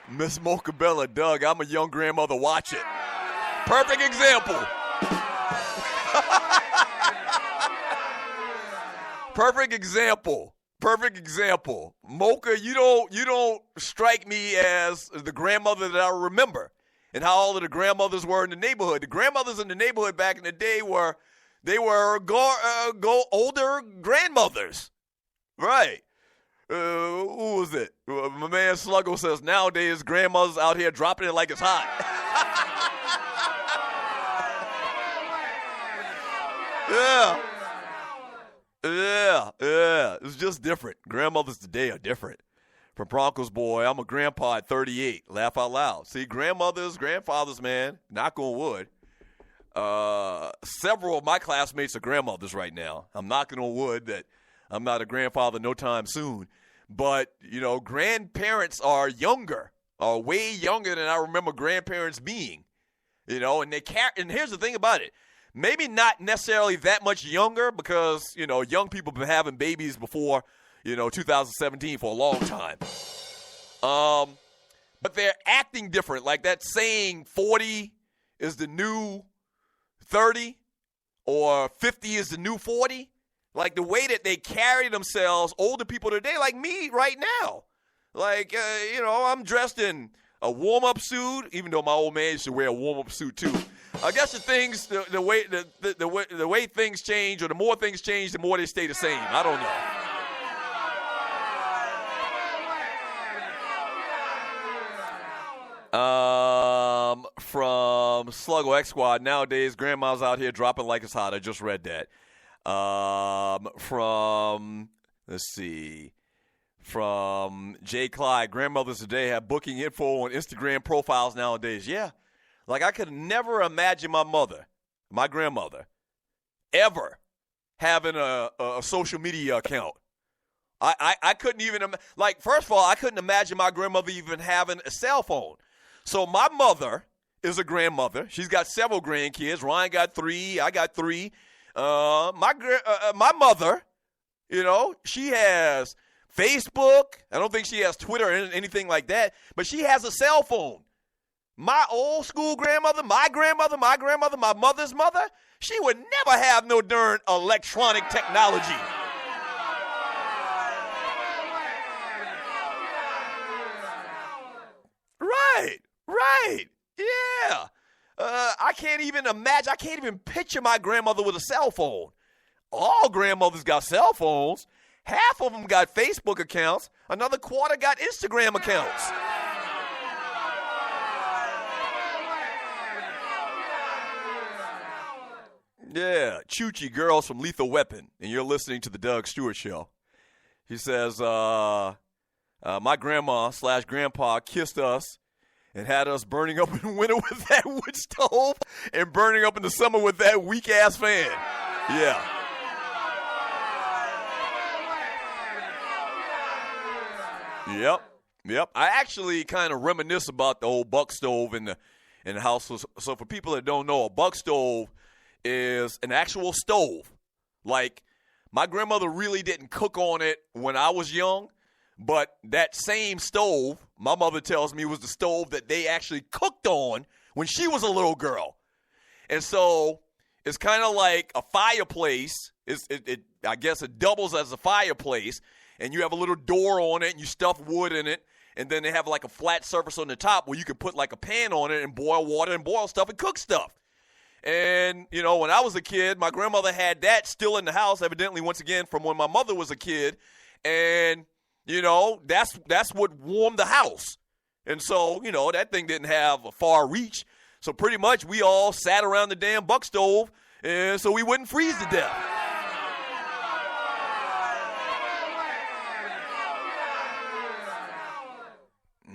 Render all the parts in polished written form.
Miss Mocha Bella, Doug, I'm a young grandmother. Watch it. Perfect example. Perfect example. Perfect example. Mocha, you don't strike me as the grandmother that I remember and how all of the grandmothers were in the neighborhood. The grandmothers in the neighborhood back in the day were older grandmothers. Right. Who was it? My man Sluggo says nowadays grandmothers out here dropping it like it's hot. Yeah. It's just different. Grandmothers today are different. From Broncos boy, I'm a grandpa at 38. Laugh out loud. See, grandmothers, grandfathers, man, knock on wood. Several of my classmates are grandmothers right now. I'm knocking on wood that I'm not a grandfather no time soon. But, grandparents are way younger than I remember grandparents being. And and here's the thing about it. Maybe not necessarily that much younger because, young people have been having babies before, 2017 for a long time. But they're acting different. Like that saying 40 is the new 30 or 50 is the new 40. Like the way that they carry themselves, older people today, like me right now. Like, I'm dressed in a warm-up suit, even though my old man used to wear a warm-up suit too. I guess the way things change, or the more things change, the more they stay the same. I don't know. From Sluggo X Squad, nowadays grandma's out here dropping like it's hot. I just read that. From Jay Clyde, grandmothers today have booking info on Instagram profiles nowadays. Yeah. Like I could never imagine my grandmother, ever having a social media account. I couldn't even, first of all, I couldn't imagine my grandmother even having a cell phone. So my mother is a grandmother. She's got several grandkids. Ryan got 3. I got 3. My mother, she has Facebook. I don't think she has Twitter or anything like that, but she has a cell phone. My old school grandmother, my mother's mother, she would never have no darn electronic technology. Right. Yeah. I can't even picture my grandmother with a cell phone. All grandmothers got cell phones. Half of them got Facebook accounts. Another quarter got Instagram accounts. Yeah, Choochie Girls from Lethal Weapon, and you're listening to the Doug Stewart Show. He says, my grandma/grandpa kissed us and had us burning up in the winter with that wood stove and burning up in the summer with that weak-ass fan. Yeah. Yep. I actually kind of reminisce about the old buck stove in the house. So for people that don't know, a buck stove is an actual stove. Like, my grandmother really didn't cook on it when I was young, but that same stove, my mother tells me, was the stove that they actually cooked on when she was a little girl. And so it's kind of like a fireplace. I guess it doubles as a fireplace, and you have a little door on it, and you stuff wood in it, and then they have like a flat surface on the top where you can put like a pan on it and boil water and boil stuff and cook stuff. And, when I was a kid, my grandmother had that still in the house, evidently, once again, from when my mother was a kid. And, that's what warmed the house. And so, that thing didn't have a far reach. So pretty much we all sat around the damn buck stove, and so we wouldn't freeze to death.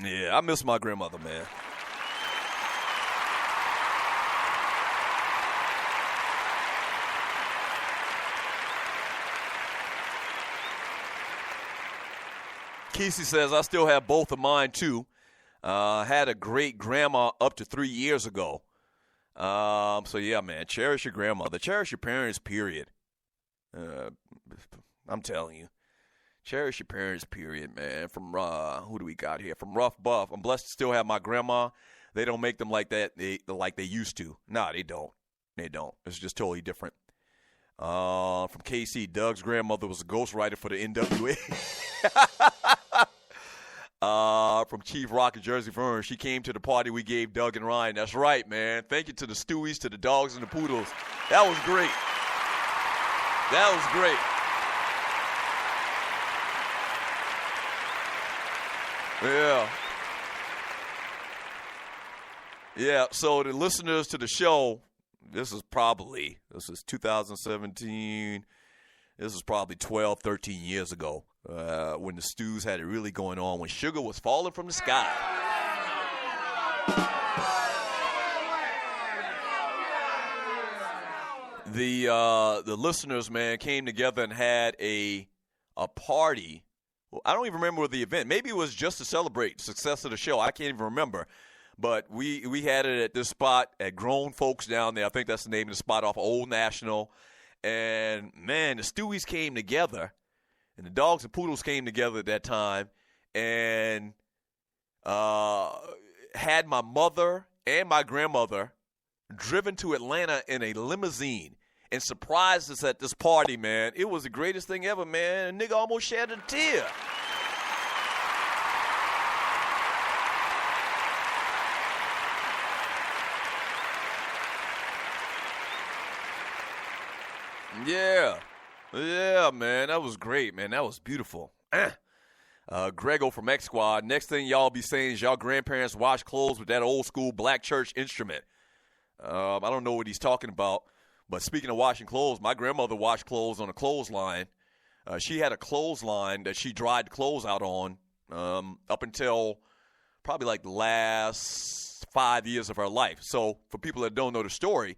Yeah, I miss my grandmother, man. Kesey says, I still have both of mine, too. Had a great grandma up to 3 years ago. So, yeah, man, cherish your grandmother. Cherish your parents, period. I'm telling you. Cherish your parents, period, man. From who do we got here? From Rough Buff. I'm blessed to still have my grandma. They don't make them like that, like they used to. Nah, they don't. They don't. It's just totally different. From KC, Doug's grandmother was a ghostwriter for the NWA. From Chief Rock in Jersey Vern, she came to the party we gave Doug and Ryan. That's right, man. Thank you to the Stewies, to the dogs and the poodles. That was great. That was great. Yeah. Yeah, so the listeners to the show, this is 2017, this is probably 12, 13 years ago when the Stews had it really going on, when sugar was falling from the sky. The listeners, man, came together and had a party. Well, I don't even remember the event. Maybe it was just to celebrate the success of the show. I can't even remember. But we had it at this spot at Grown Folks down there. I think that's the name of the spot off of Old National. And, man, the Stewies came together, and the dogs and poodles came together at that time, and had my mother and my grandmother driven to Atlanta in a limousine and surprised us at this party, man. It was the greatest thing ever, man. A nigga almost shed a tear. Yeah, man. That was great, man. That was beautiful. Grego from X Squad. Next thing y'all be saying is y'all grandparents wash clothes with that old school black church instrument. I don't know what he's talking about. But speaking of washing clothes, my grandmother washed clothes on a clothesline. She had a clothesline that she dried clothes out on up until probably like the last 5 years of her life. So for people that don't know the story,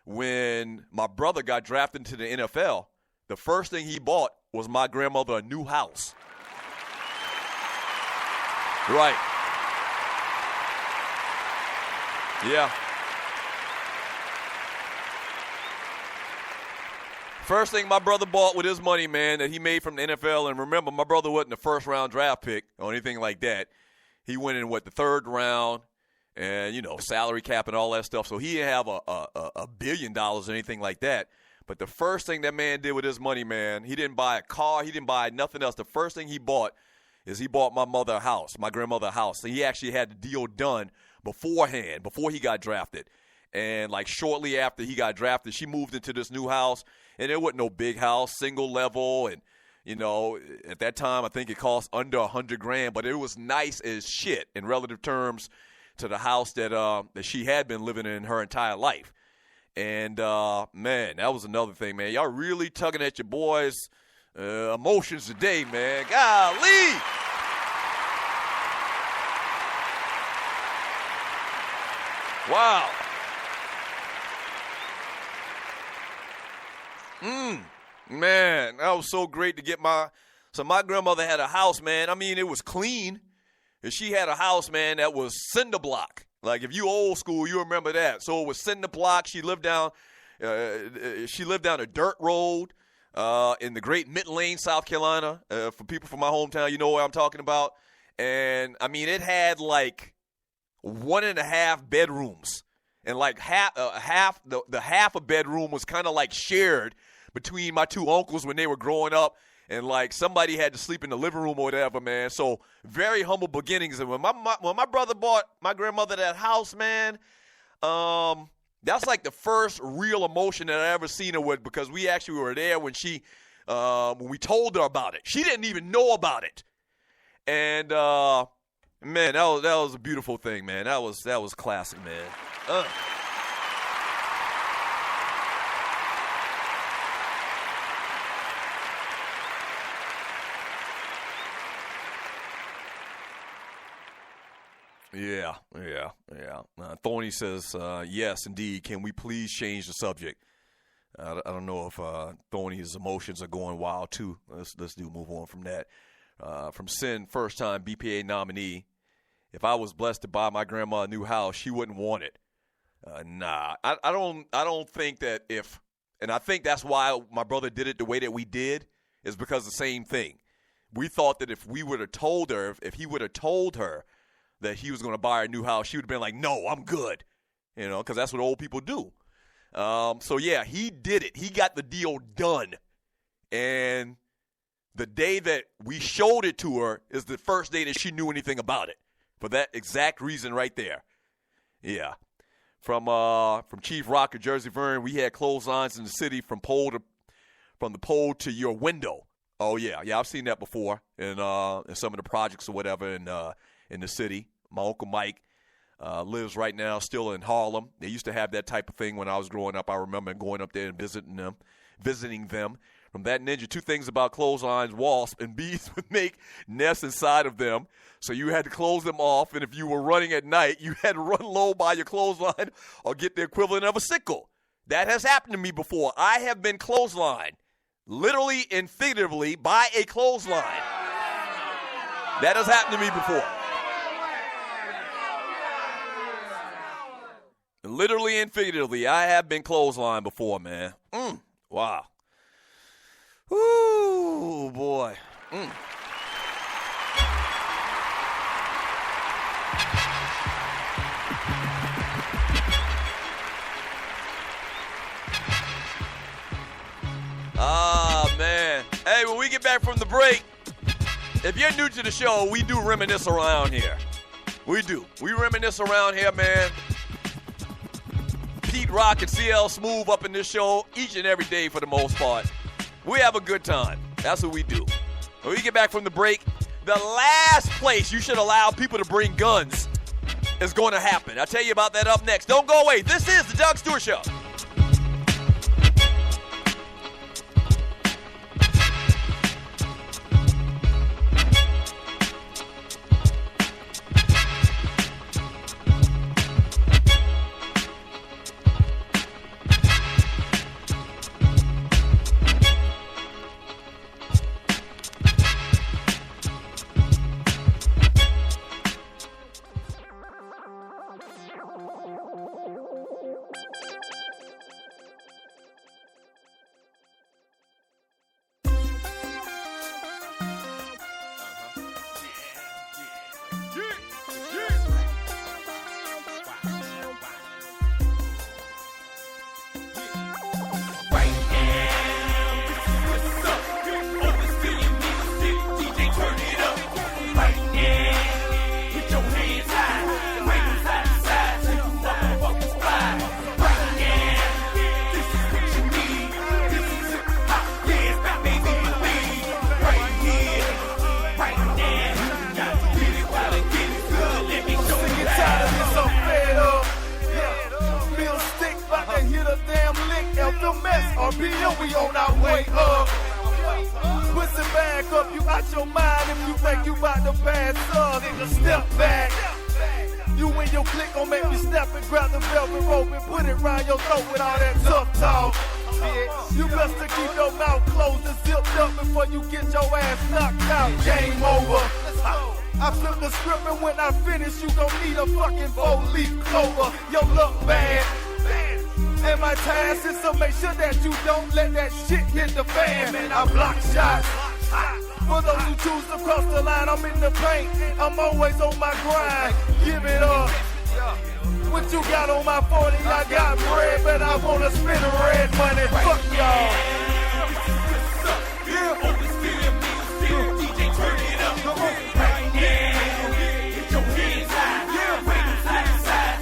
when my brother got drafted into the NFL, the first thing he bought was my grandmother a new house. Right. Yeah. First thing my brother bought with his money, man, that he made from the NFL, and remember, my brother wasn't a first-round draft pick or anything like that. He went in, the third round, and, salary cap and all that stuff. So he didn't have a $1 billion or anything like that. But the first thing that man did with his money, man, he didn't buy a car. He didn't buy nothing else. The first thing he bought is he bought my mother a house, my grandmother a house. So he actually had the deal done beforehand, before he got drafted. And, shortly after he got drafted, she moved into this new house. And it wasn't no big house, single level. And, at that time, I think it cost under $100,000. But it was nice as shit in relative terms to the house that she had been living in her entire life. And, man, that was another thing, man. Y'all really tugging at your boys' emotions today, man. Golly! Wow. Man, that was so great to get my grandmother had a house, man. I mean, it was clean. And she had a house, man, that was cinder block. Like, if you old school, you remember that. So it was cinder block. She lived down a dirt road in the great Mid Lane, South Carolina. For people from my hometown, you know what I'm talking about. And, I mean, it had, 1.5 bedrooms. And, half a bedroom was kind of, shared between my two uncles when they were growing up. And, somebody had to sleep in the living room or whatever, man. So, very humble beginnings. And when my brother bought my grandmother that house, man, that's, the first real emotion that I ever seen her with, because we actually were there when when we told her about it. She didn't even know about it. And, man, that was a beautiful thing, man. That was classic, man. Yeah. Thorny says, yes, indeed. Can we please change the subject? I don't know if Thorny's emotions are going wild, too. Let's move on from that. From Sin, first-time BPA nominee. If I was blessed to buy my grandma a new house, she wouldn't want it. Nah. I don't think that and I think that's why my brother did it the way that we did, is because of the same thing. we thought that if we would have told her, if he would have told her that he was going to buy her a new house, she would have been like, no, I'm good, because that's what old people do. So, yeah, he did it. He got the deal done. And the day that we showed it to her is the first day that she knew anything about it, for that exact reason right there. Yeah. From Chief Rock of Jersey Vern, we had clotheslines in the city from the pole to your window. Oh, yeah. Yeah, I've seen that before in some of the projects or whatever in the city. My Uncle Mike lives right now still in Harlem. They used to have that type of thing when I was growing up. I remember going up there and visiting them. From that ninja, two things about clotheslines: wasps and bees would make nests inside of them. So you had to close them off, and if you were running at night, you had to run low by your clothesline or get the equivalent of a sickle. That has happened to me before. I have been clotheslined, literally and figuratively, by a clothesline. That has happened to me before. Literally and figuratively, I have been clotheslined before, man. Wow. Ooh, boy. Man. Hey, when we get back from the break, if you're new to the show, we do reminisce around here. We do. We reminisce around here, man. Pete Rock and CL Smooth up in this show each and every day for the most part. We have a good time. That's what we do. When we get back from the break, the last place you should allow people to bring guns is going to happen. I'll tell you about that up next. Don't go away. This is the Doug Stewart Show. I'm always on my grind. Give it up. What you got on my 40? I got bread, but I wanna spend red money. Fuck y'all. DJ, turn it up. Right now. Get your hands high. Wave them side to side.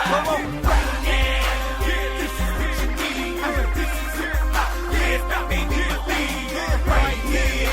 Come on. Right now. This is what you need. This is hip hop. Yeah, it's about baby believe. Right here.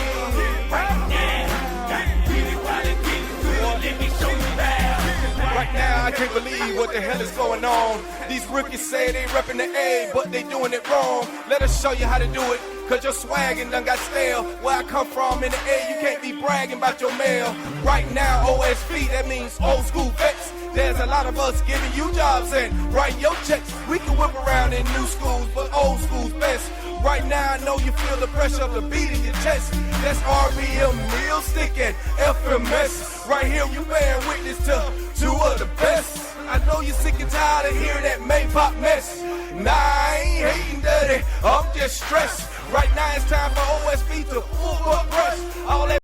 Right now, I can't believe what the hell is going on. These rookies say they reppin' the A, but they doing it wrong. Let us show you how to do it, cause your swaggin' done got stale. Where I come from in the A, you can't be bragging about your mail. Right now, OSV, that means old school vets. There's a lot of us giving you jobs and writing your checks. We can whip around in new schools, but old school's best. Right now, I know you feel the pressure of the beat in your chest. That's RBM, Meal Stick, and FMS. Right here, you bear witness to two of the best. I know you're sick and tired of hearing that Maypop mess. Nah, I ain't hating dirty, I'm just stressed. Right now it's time for OSB to full court rush. All that